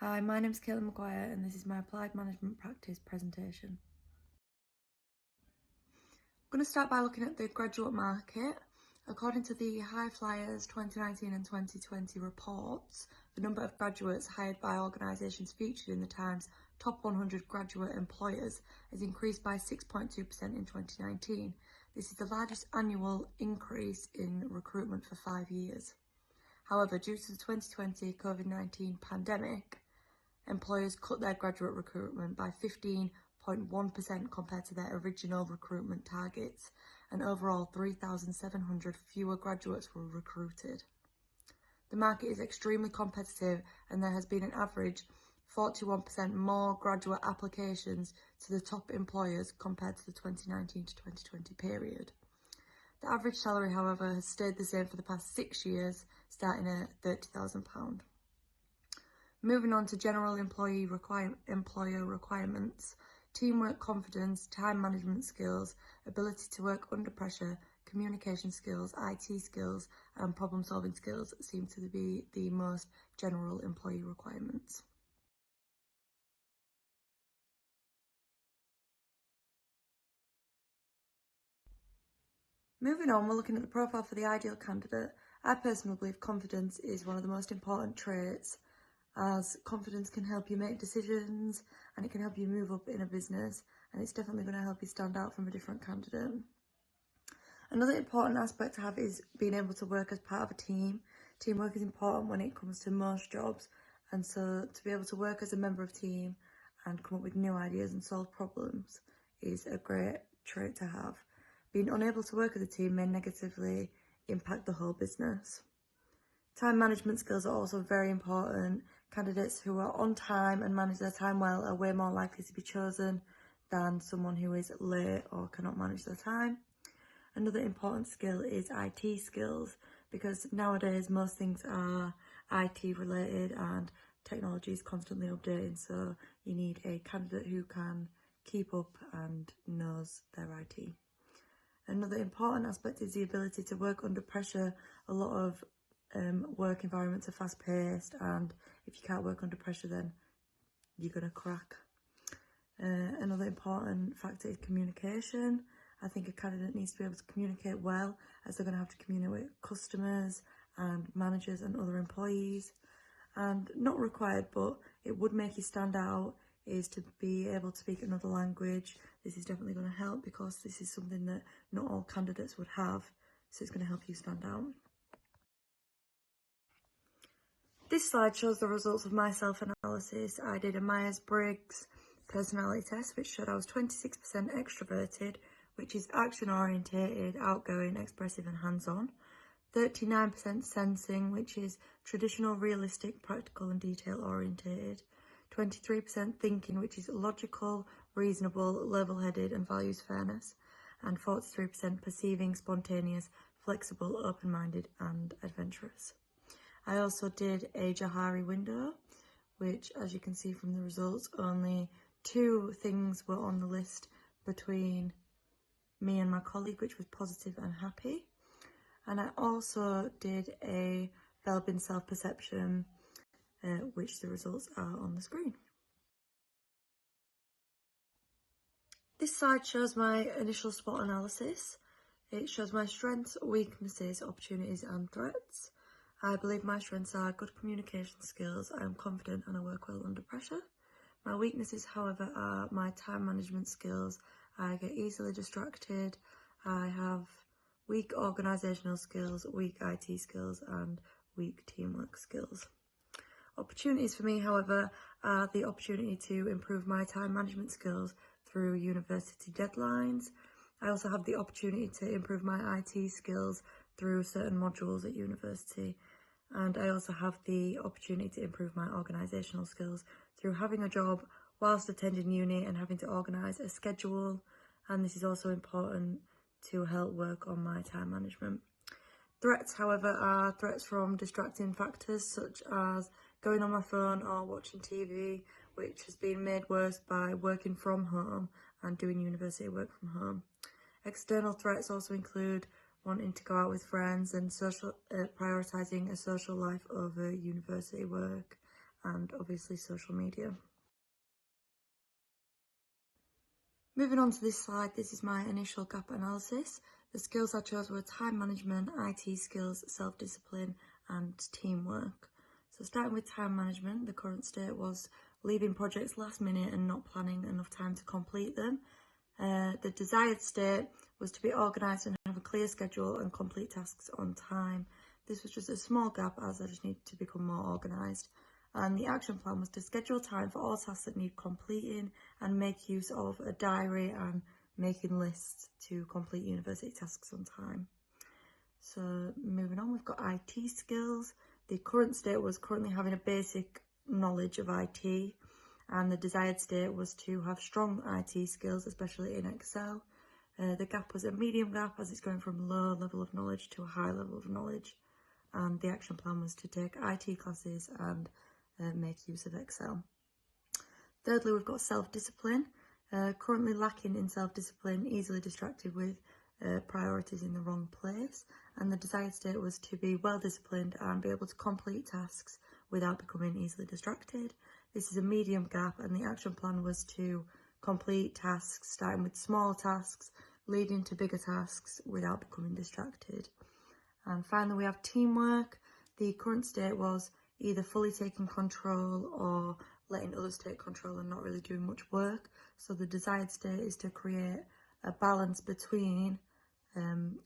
Hi, my name's Caitlin Maguire and this is my Applied Management Practice presentation. I'm going to start by looking at the graduate market. According to the High Flyers 2019 and 2020 reports, the number of graduates hired by organisations featured in the Times Top 100 Graduate Employers has increased by 6.2% in 2019. This is the largest annual increase in recruitment for 5 years. However, due to the 2020 COVID-19 pandemic, employers cut their graduate recruitment by 15.1% compared to their original recruitment targets, and overall 3,700 fewer graduates were recruited. The market is extremely competitive and there has been an average 41% more graduate applications to the top employers compared to the 2019 to 2020 period. The average salary, however, has stayed the same for the past 6 years, starting at £30,000. Moving on to general employer requirements, teamwork, confidence, time management skills, ability to work under pressure, communication skills, IT skills, and problem solving skills seem to be the most general employee requirements. Moving on, we're looking at the profile for the ideal candidate. I personally believe confidence is one of the most important traits, as confidence can help you make decisions and it can help you move up in a business, and it's definitely going to help you stand out from a different candidate. Another important aspect to have is being able to work as part of a team. Teamwork is important when it comes to most jobs, and so to be able to work as a member of a team and come up with new ideas and solve problems is a great trait to have. Being unable to work as a team may negatively impact the whole business. Time management skills are also very important. Candidates who are on time and manage their time well are way more likely to be chosen than someone who is late or cannot manage their time. Another important skill is IT skills, because nowadays most things are IT related and technology is constantly updating, so you need a candidate who can keep up and knows their IT. Another important aspect is the ability to work under pressure. A lot of work environments are fast paced, and if you can't work under pressure, then you're going to crack. Another important factor is communication. I think a candidate needs to be able to communicate well, as they're going to have to communicate with customers and managers and other employees. And not required, but it would make you stand out, is to be able to speak another language. This is definitely going to help, because this is something that not all candidates would have, so it's going to help you stand out. This slide shows the results of my self-analysis. I did a Myers-Briggs personality test, which showed I was 26% extroverted, which is action-orientated, outgoing, expressive and hands-on. 39% sensing, which is traditional, realistic, practical and detail-orientated. 23% thinking, which is logical, reasonable, level-headed and values fairness. And 43% perceiving, spontaneous, flexible, open-minded and adventurous. I also did a Johari window, which, as you can see from the results, only 2 things were on the list between me and my colleague, which was positive and happy. And I also did a Belbin self-perception, which the results are on the screen. This slide shows my initial SWOT analysis. It shows my strengths, weaknesses, opportunities and threats. I believe my strengths are good communication skills, I am confident and I work well under pressure. My weaknesses, however, are my time management skills. I get easily distracted, I have weak organisational skills, weak IT skills and weak teamwork skills. Opportunities for me, however, are the opportunity to improve my time management skills through university deadlines. I also have the opportunity to improve my IT skills through certain modules at university. And I also have the opportunity to improve my organisational skills through having a job whilst attending uni and having to organise a schedule. And this is also important to help work on my time management. Threats, however, are threats from distracting factors such as going on my phone or watching TV, which has been made worse by working from home and doing university work from home. External threats also include wanting to go out with friends and prioritising a social life over university work, and obviously social media. Moving on to this slide, this is my initial gap analysis. The skills I chose were time management, IT skills, self-discipline and teamwork. So starting with time management, the current state was leaving projects last minute and not planning enough time to complete them. The desired state was to be organised and have a clear schedule and complete tasks on time. This was just a small gap as I just needed to become more organised. And the action plan was to schedule time for all tasks that need completing and make use of a diary and making lists to complete university tasks on time. So moving on, we've got IT skills. The current state was currently having a basic knowledge of IT, and the desired state was to have strong IT skills, especially in Excel. The gap was a medium gap as it's going from low level of knowledge to a high level of knowledge. And the action plan was to take IT classes and make use of Excel. Thirdly, we've got self-discipline. Currently lacking in self-discipline, easily distracted with priorities in the wrong place. And the desired state was to be well disciplined and be able to complete tasks without becoming easily distracted. This is a medium gap, and the action plan was to complete tasks, starting with small tasks, leading to bigger tasks without becoming distracted. And finally, we have teamwork. The current state was either fully taking control or letting others take control and not really doing much work. So the desired state is to create a balance between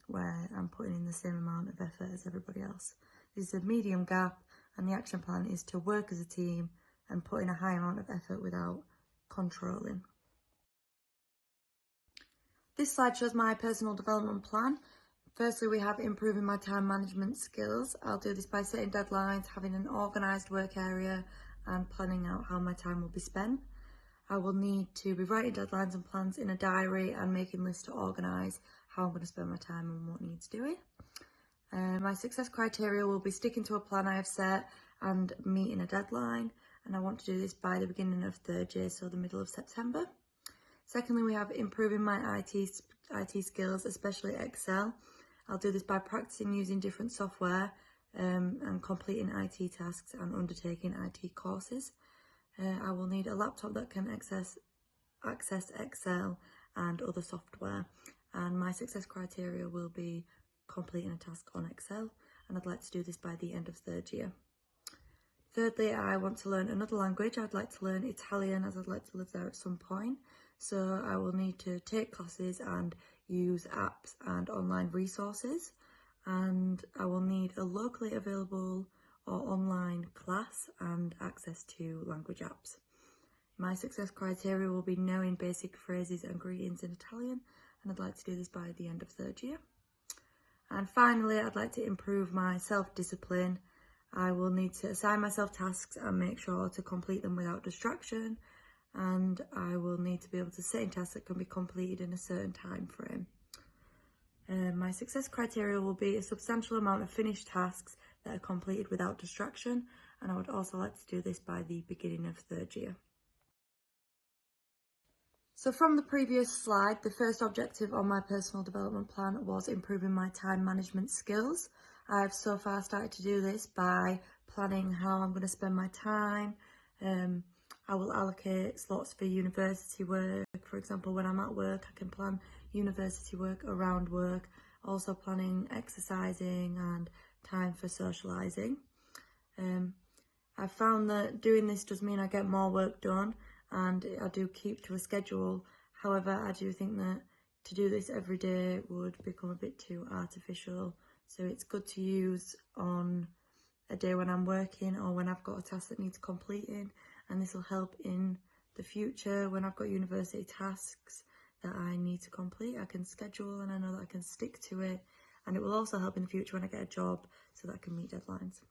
where I'm putting in the same amount of effort as everybody else. This is a medium gap, and the action plan is to work as a team and put in a high amount of effort without controlling. This slide shows my personal development plan. Firstly, we have improving my time management skills. I'll do this by setting deadlines, having an organised work area and planning out how my time will be spent. I will need to be writing deadlines and plans in a diary and making lists to organise how I'm going to spend my time and what needs doing. My success criteria will be sticking to a plan I have set and meeting a deadline, and I want to do this by the beginning of third year, so the middle of September. Secondly, we have improving my IT skills, especially Excel. I'll do this by practicing using different software and completing IT tasks and undertaking IT courses. I will need a laptop that can access Excel and other software, and my success criteria will be completing a task on Excel, and I'd like to do this by the end of third year. Thirdly, I want to learn another language. I'd like to learn Italian as I'd like to live there at some point. So I will need to take classes and use apps and online resources. And I will need a locally available or online class and access to language apps. My success criteria will be knowing basic phrases and greetings in Italian, and I'd like to do this by the end of third year. And finally, I'd like to improve my self-discipline. I will need to assign myself tasks and make sure to complete them without distraction, and I will need to be able to set in tasks that can be completed in a certain time frame. My success criteria will be a substantial amount of finished tasks that are completed without distraction, and I would also like to do this by the beginning of third year. So from the previous slide, the first objective on my personal development plan was improving my time management skills. I've so far started to do this by planning how I'm going to spend my time. I will allocate slots for university work. For example, when I'm at work, I can plan university work around work. Also planning exercising and time for socialising. I've found that doing this does mean I get more work done, and I do keep to a schedule. However, I do think that to do this every day would become a bit too artificial. So it's good to use on a day when I'm working or when I've got a task that needs completing, and this will help in the future when I've got university tasks that I need to complete. I can schedule and I know that I can stick to it, and it will also help in the future when I get a job so that I can meet deadlines.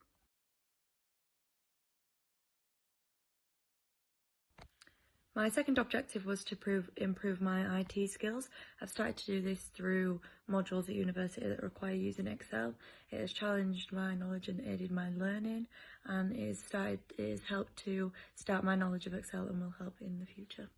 My second objective was to improve my IT skills. I've started to do this through modules at university that require using Excel. It has challenged my knowledge and aided my learning, and it has helped to start my knowledge of Excel and will help in the future.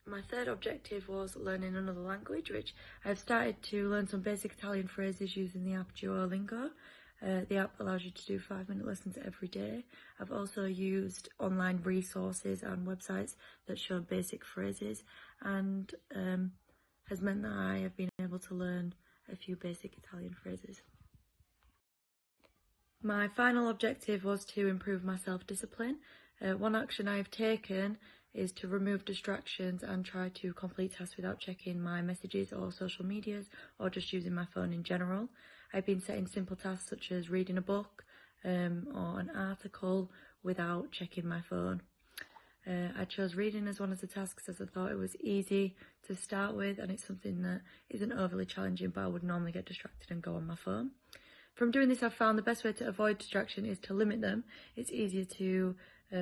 My third objective was learning another language, which I've started to learn some basic Italian phrases using the app Duolingo. The app allows you to do 5-minute lessons every day. I've also used online resources and websites that show basic phrases, and has meant that I have been able to learn a few basic Italian phrases. My final objective was to improve my self-discipline. One action I have taken is to remove distractions and try to complete tasks without checking my messages or social medias, or just using my phone in general. I've been setting simple tasks such as reading a book or an article without checking my phone. I chose reading as one of the tasks as I thought it was easy to start with, and it's something that isn't overly challenging, but I would normally get distracted and go on my phone. From doing this, I've found the best way to avoid distraction is to limit them. It's easier to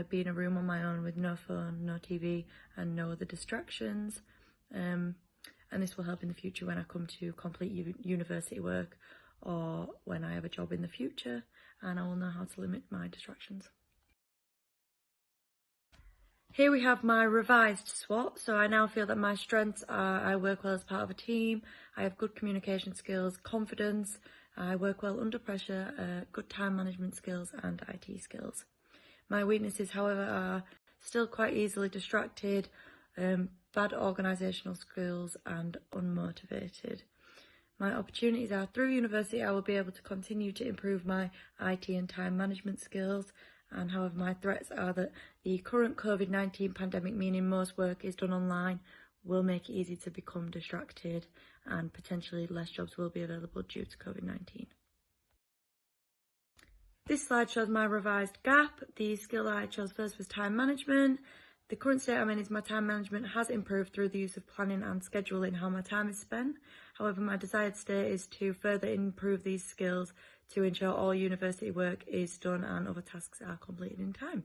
be in a room on my own with no phone, no TV, and no other distractions. And this will help in the future when I come to complete university work, or when I have a job in the future, and I will know how to limit my distractions. Here we have my revised SWOT. So I now feel that my strengths are I work well as part of a team, I have good communication skills, confidence, I work well under pressure, good time management skills and IT skills. My weaknesses, however, are still quite easily distracted, bad organisational skills and unmotivated. My opportunities are through university I will be able to continue to improve my IT and time management skills, and however my threats are that the current COVID-19 pandemic, meaning most work is done online, will make it easy to become distracted, and potentially less jobs will be available due to COVID-19. This slide shows my revised gap. The skill that I chose first was time management. The current state I'm in is my time management has improved through the use of planning and scheduling how my time is spent. However, my desired state is to further improve these skills to ensure all university work is done and other tasks are completed in time.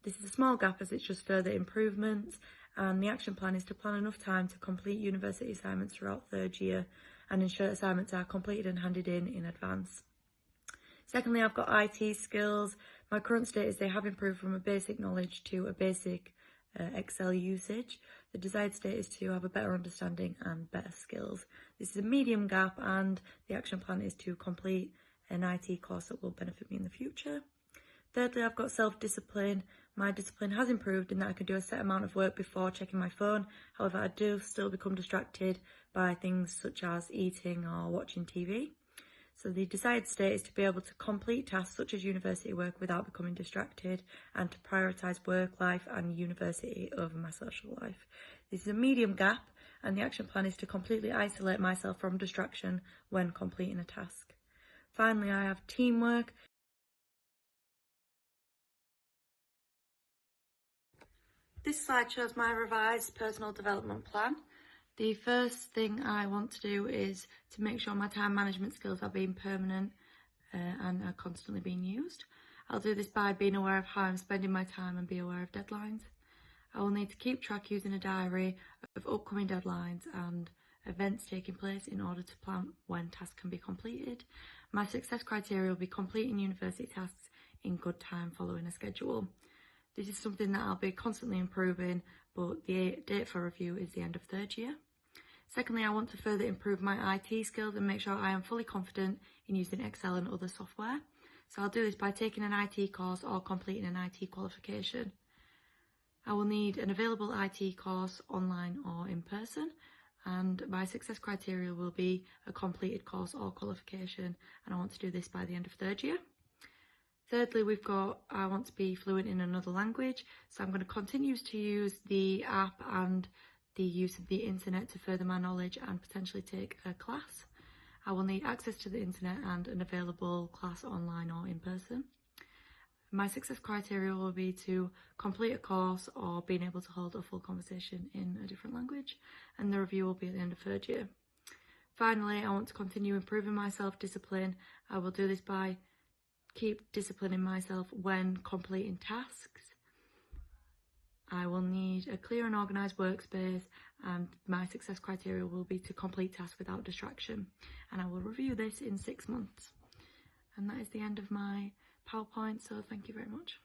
This is a small gap as it's just further improvements, and the action plan is to plan enough time to complete university assignments throughout third year and ensure assignments are completed and handed in advance. Secondly, I've got IT skills. My current state is they have improved from a basic knowledge to a basic Excel usage. The desired state is to have a better understanding and better skills. This is a medium gap, and the action plan is to complete an IT course that will benefit me in the future. Thirdly, I've got self-discipline. My discipline has improved in that I can do a set amount of work before checking my phone. However, I do still become distracted by things such as eating or watching TV. So the desired state is to be able to complete tasks such as university work without becoming distracted, and to prioritise work life and university over my social life. This is a medium gap, and the action plan is to completely isolate myself from distraction when completing a task. Finally, I have teamwork. This slide shows my revised personal development plan. The first thing I want to do is to make sure my time management skills are being permanent and are constantly being used. I'll do this by being aware of how I'm spending my time and be aware of deadlines. I will need to keep track using a diary of upcoming deadlines and events taking place in order to plan when tasks can be completed. My success criteria will be completing university tasks in good time following a schedule. This is something that I'll be constantly improving, but the date for review is the end of third year. Secondly, I want to further improve my IT skills and make sure I am fully confident in using Excel and other software. So I'll do this by taking an IT course or completing an IT qualification. I will need an available IT course online or in person, and my success criteria will be a completed course or qualification, and I want to do this by the end of third year. Thirdly, I want to be fluent in another language, so I'm going to continue to use the app and the use of the internet to further my knowledge and potentially take a class. I will need access to the internet and an available class online or in person. My success criteria will be to complete a course or being able to hold a full conversation in a different language, and the review will be at the end of third year. Finally, I want to continue improving my self-discipline. I will do this by keep disciplining myself when completing tasks. I will need a clear and organised workspace, and my success criteria will be to complete tasks without distraction. And I will review this in 6 months. And that is the end of my PowerPoint, so thank you very much.